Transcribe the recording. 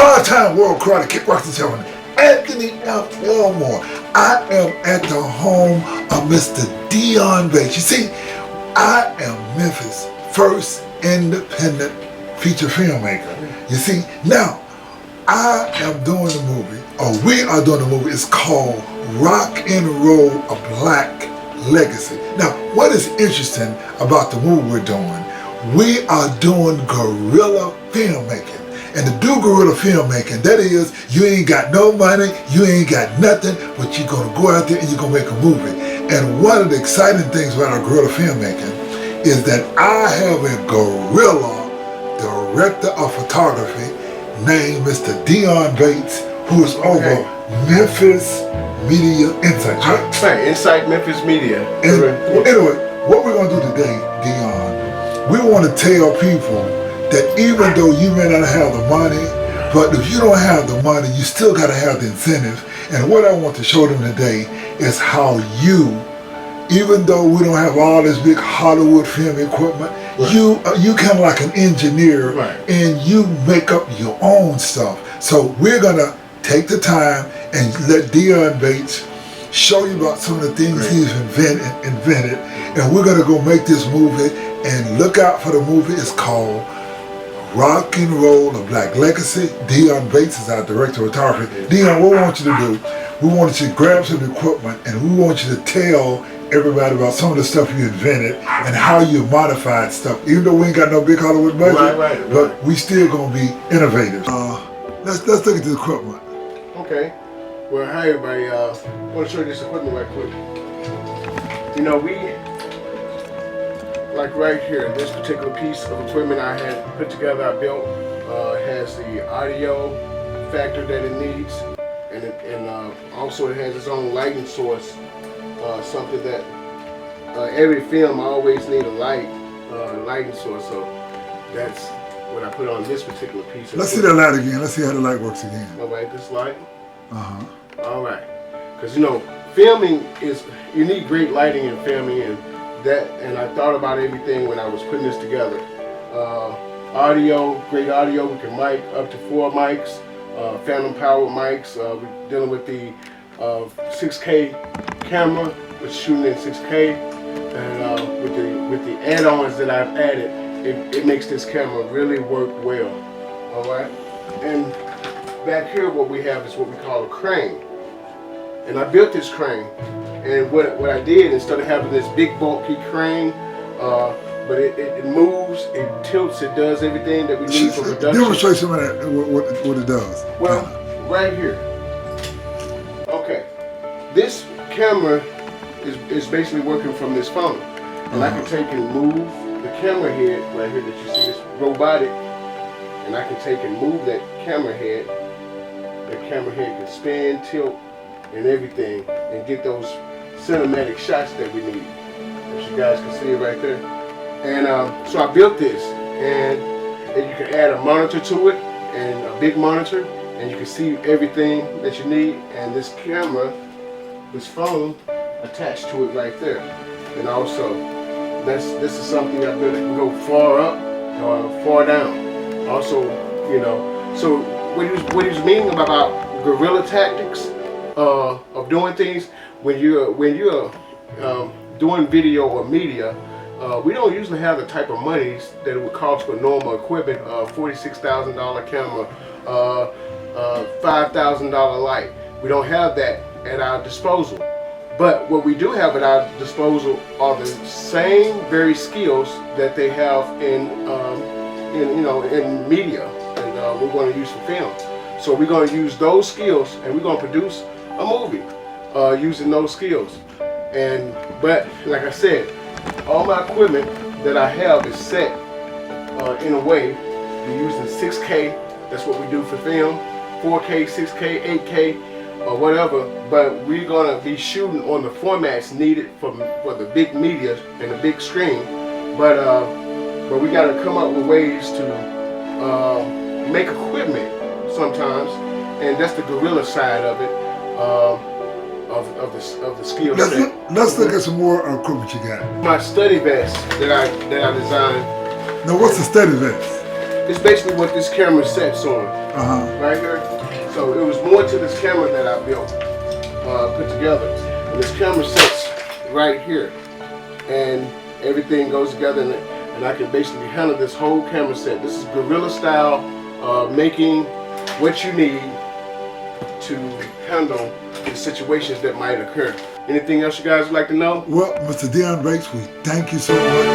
five-time world karate kickboxing champion, Anthony F. Elmore. I am at the home of Mr. Deon Bates. You see, I am Memphis' first independent feature filmmaker. You see, now, I am doing the movie, or we are doing the movie. It's called Rock and Roll, A Black Legacy. Now, what is interesting about the movie we're doing, we are doing guerrilla filmmaking. And to do guerrilla filmmaking, that is, you ain't got no money, you ain't got nothing, but you're gonna go out there and you're gonna make a movie. And one of the exciting things about our guerrilla filmmaking is that I have a guerrilla director of photography named Mr. Deon Bates, who is over Memphis Media Insights, right? Right, Insight Memphis Media. And anyway, what we're gonna do today, Deon, we want to tell people that even though you may not have the money, but if you don't have the money, you still gotta have the incentive. And what I want to show them today is how you, even though we don't have all this big Hollywood film equipment, right, you kind of like an engineer, right, and you make up your own stuff. So we're gonna take the time and let Deon Bates show you about some of the things he's invented, and we're gonna go make this movie. And look out for the movie. It's called Rock and Roll, A Black Legacy. Deon Bates is our director of photography. Deon, what we want you to do, we want you to grab some equipment and we want you to tell everybody about some of the stuff you invented and how you modified stuff. Even though we ain't got no big Hollywood budget, but we still gonna be innovative. Let's look at the equipment. Okay. Well, hi everybody. I want to show you this equipment right quick. You know, like right here, this particular piece of equipment I had put together, I built, has the audio factor that it needs, and also it has its own lighting source, something that every film I always need a lighting source, so that's what I put on this particular piece. Let's see that light again. Let's see how the light works again. All right, this light. Uh-huh. All right, because you know, filming you need great lighting in filming, and I thought about everything when I was putting this together. Audio, great audio. We can mic up to 4 mics, phantom power mics. We're dealing with the 6K camera, which is shooting in 6K, and with the add-ons that I've added, it makes this camera really work well. All right, and back here what we have is what we call a crane, and I built this crane. And what I did, instead of having this big bulky crane, but it moves, it tilts, it does everything that we need for production. Demonstrate some of that, what it does. Well, right here. Okay, this camera is basically working from this phone, and I can take and move the camera head right here that you see, this robotic, and I can take and move that camera head. That camera head can spin, tilt, and everything, and get those cinematic shots that we need. As you guys can see it right there. And so I built this, and you can add a monitor to it, and a big monitor, and you can see everything that you need. And this camera, this phone, attached to it right there. And also, this is something I built. It can go far up or far down. Also, you know, so what he's meaning about guerrilla tactics of doing things, when you're doing video or media, we don't usually have the type of monies that it would cost for normal equipment, $46,000 camera, $5,000 light. We don't have that at our disposal. But what we do have at our disposal are the same very skills that they have in media, and we're going to use for film. So we're going to use those skills, and we're going to produce a movie using those skills. But like I said, all my equipment that I have is set in a way. We're using 6K, that's what we do for film, 4K, 6K, 8K, or whatever, but we're going to be shooting on the formats needed for the big media and the big screen. But we got to come up with ways to make equipment sometimes, and that's the guerrilla side of it, of the skill set. Let's look at some more equipment you got. My study vest that I designed. Now, what's a study vest? It's basically what this camera sets on. right here. So it was more to this camera that I built, put together. And this camera sits right here, and everything goes together, and I can basically handle this whole camera set. This is guerrilla style, making what you need to handle the situations that might occur. Anything else you guys would like to know? Well, Mr. Deon Bates, we thank you so much.